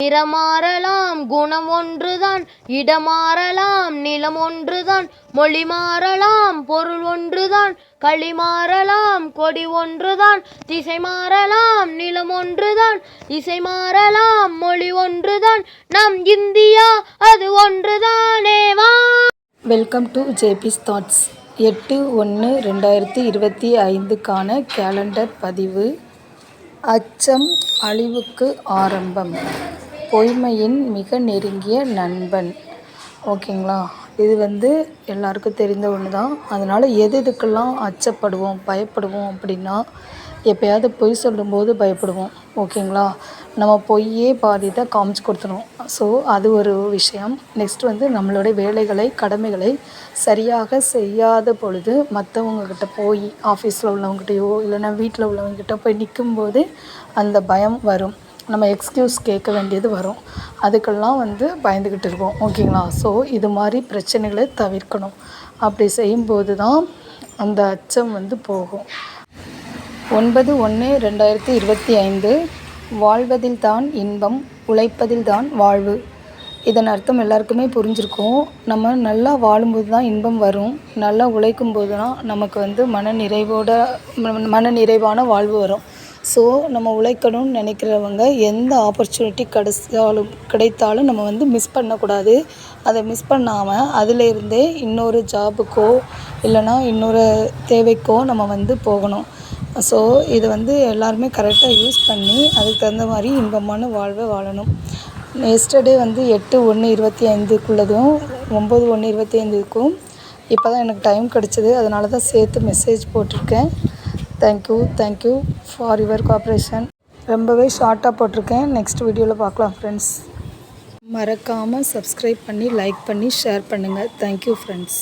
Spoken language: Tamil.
நிறமாறலாம் குணம் ஒன்றுதான், இடமாறலாம் நிலம் ஒன்றுதான், மொழி மாறலாம் பொருள் ஒன்றுதான், களி மாறலாம் கொடி ஒன்றுதான், திசை மாறலாம் நிலம் ஒன்றுதான், இசை மாறலாம் மொழி ஒன்றுதான், நம் இந்தியா அது ஒன்றுதானேவா. Welcome to JP's thoughts. 8/1/2025க்கான கேலண்டர் பதிவு. அச்சம் அழிவுக்கு ஆரம்பம், பொய்மையின் மிக நெருங்கிய நண்பன். ஓகேங்களா, இது எல்லாருக்கும் தெரிந்த ஒன்று தான். அதனால் எதுக்கெல்லாம் அச்சப்படுவோம் பயப்படுவோம் அப்படின்னா, எப்போயாவது பொய் சொல்லும்போது பயப்படுவோம். ஓகேங்களா, நம்ம பொய்யே பாதித்தை காமிச்சு கொடுத்துரும். ஸோ அது ஒரு விஷயம். நெக்ஸ்ட் நம்மளுடைய வேலைகளை கடமைகளை சரியாக செய்யாத பொழுது மற்றவங்கக்கிட்ட போய் ஆஃபீஸில் உள்ளவங்ககிட்டயோ இல்லைன்னா வீட்டில் உள்ளவங்ககிட்ட போய் நிற்கும்போது அந்த பயம் வரும். நம்ம எக்ஸ்கியூஸ் கேட்க வேண்டியது வரும். அதுக்கெல்லாம் பயந்துக்கிட்டு இருக்கோம். ஓகேங்களா, ஸோ இது மாதிரி பிரச்சனைகளை தவிர்க்கணும். அப்படி செய்யும்போது தான் அந்த அச்சம் போகும். 9/1/2025. வாழ்வதில் தான் இன்பம், உழைப்பதில் தான் வாழ்வு. இதன் அர்த்தம் எல்லாருக்குமே புரிஞ்சிருக்கும். நம்ம நல்லா வாழும்போது தான் இன்பம் வரும். நல்லா உழைக்கும்போது தான் நமக்கு மன நிறைவான வாழ்வு வரும். ஸோ நம்ம உழைக்கணும்னு நினைக்கிறவங்க எந்த ஆப்பர்ச்சுனிட்டி கிடைத்தாலும் நம்ம மிஸ் பண்ணக்கூடாது. அதை மிஸ் பண்ணாமல் அதிலேருந்தே இன்னொரு ஜாபுக்கோ இல்லைனா இன்னொரு தேவைக்கோ நம்ம போகணும். ஸோ இது எல்லாருமே கரெக்டாக யூஸ் பண்ணி அதுக்கு தகுந்த மாதிரி இன்பமான வாழ்வை வாழணும். எஸ்டர்டே 8/1/25க்குள்ளதும் 9/1/25க்கும் இப்போ தான் எனக்கு டைம் கிடச்சிது. அதனால தான் சேர்த்து மெசேஜ் போட்டிருக்கேன். Thank you for your cooperation. ரொம்பவே ஷார்ட்டாக போட்டிருக்கேன். நெக்ஸ்ட் வீடியோவில் பார்க்கலாம் ஃப்ரெண்ட்ஸ். மறக்காமல் சப்ஸ்கிரைப் பண்ணி லைக் பண்ணி ஷேர் பண்ணுங்கள். Thank you friends.